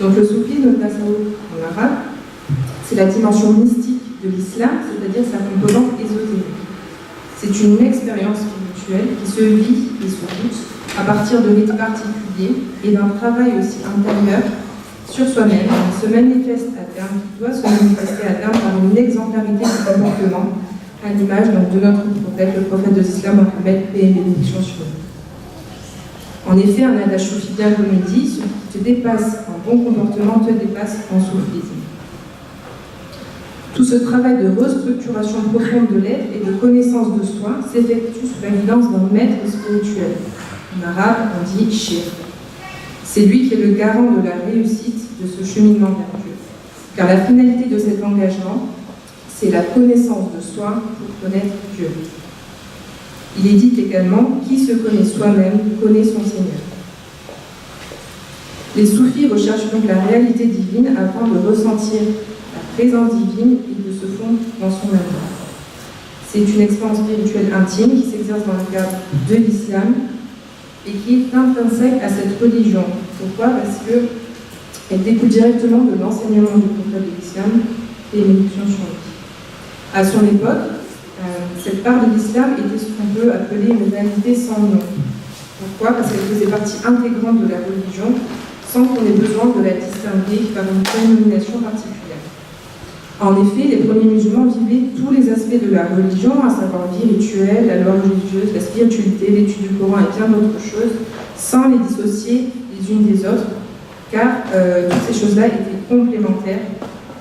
Donc le soufisme, le tasawwuf en arabe, c'est la dimension mystique de l'islam, c'est-à-dire sa composante ésotérique. C'est une expérience spirituelle qui se vit et se goûte à partir de rites particuliers et d'un travail aussi intérieur sur soi-même, qui se manifeste à terme, qui doit se manifester à terme par une exemplarité du comportement, à l'image de notre prophète, le prophète de l'islam, Mohammed, paix et bénédiction sur lui. En effet, un adage soufi bien comme il dit, ce qui te dépasse en bon comportement te dépasse en soufisme. Tout ce travail de restructuration profonde de l'être et de connaissance de soi s'effectue sous la guidance d'un maître spirituel. En arabe, on dit shir. C'est lui qui est le garant de la réussite de ce cheminement vers Dieu. Car la finalité de cet engagement, c'est la connaissance de soi pour connaître Dieu. Il est dit également, qui se connaît soi-même connaît son Seigneur. Les soufis recherchent donc la réalité divine afin de ressentir la présence divine et de se fondre dans son amour. C'est une expérience spirituelle intime qui s'exerce dans le cadre de l'islam et qui est intrinsèque à cette religion. Pourquoi? Parce qu'elle découle directement de l'enseignement du prophète de l'islam et l'émission sur lui. À son époque, cette part de l'islam était ce qu'on peut appeler une réalité sans nom. Pourquoi? Parce qu'elle faisait partie intégrante de la religion sans qu'on ait besoin de la distinguer par une dénomination particulière. En effet, les premiers musulmans vivaient tous les aspects de la religion, à savoir vie rituelle, la loi religieuse, la spiritualité, l'étude du Coran et bien d'autres choses, sans les dissocier les unes des autres, car toutes ces choses-là étaient complémentaires,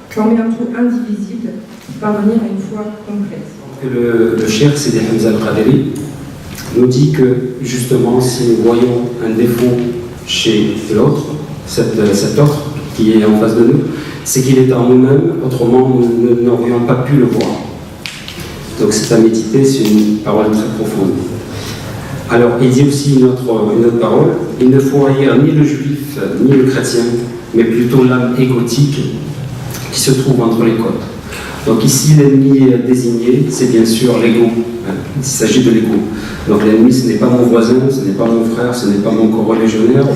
formaient un tout indivisible pour parvenir à une foi complète. Le cheikh Sidi Hamza al-Qadiri nous dit que justement, si nous voyons un défaut chez l'autre, cet autre qui est en face de nous, c'est qu'il est en nous-mêmes, autrement nous n'aurions pas pu le voir. Donc c'est à méditer, c'est une parole très profonde. Alors il dit aussi une autre parole, il ne faut haïr ni le juif ni le chrétien, mais plutôt l'âme égotique qui se trouve entre les côtes. Donc ici l'ennemi désigné, c'est bien sûr l'ego, il s'agit de l'ego. Donc l'ennemi ce n'est pas mon voisin, ce n'est pas mon frère, ce n'est pas mon coreligionnaire,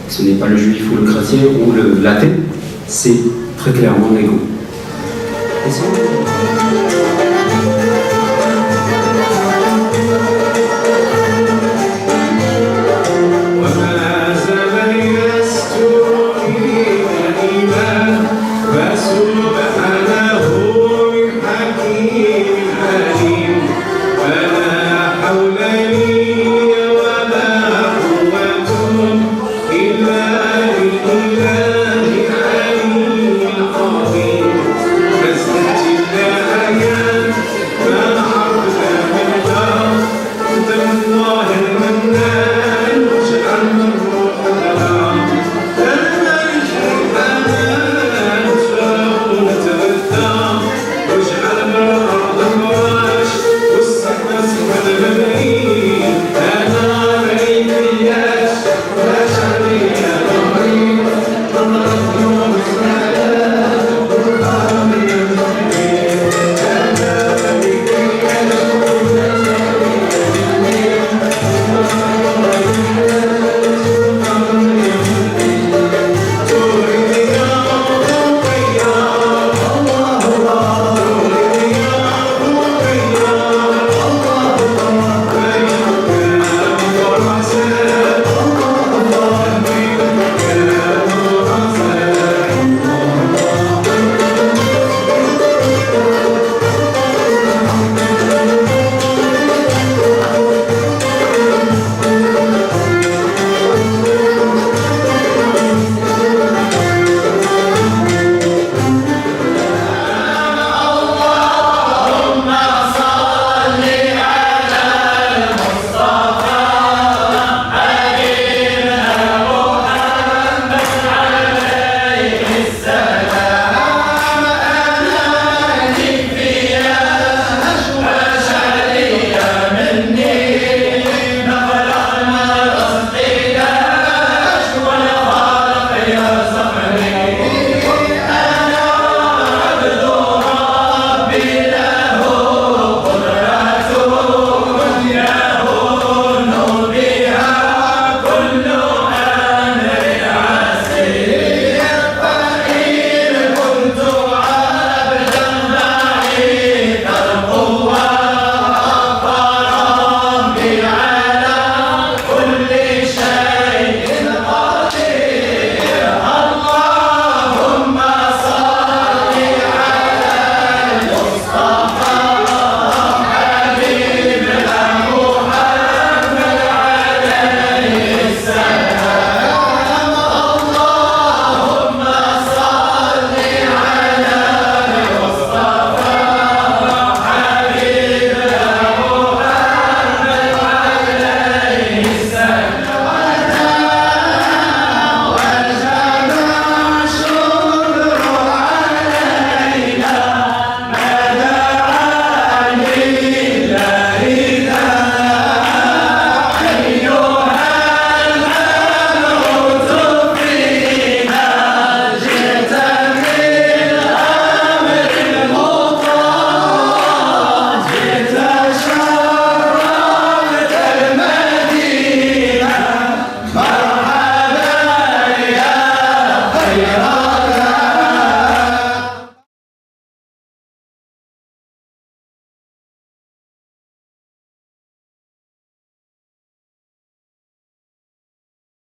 ce n'est pas le juif ou le chrétien ou l'athée, c'est très clairement l'ego.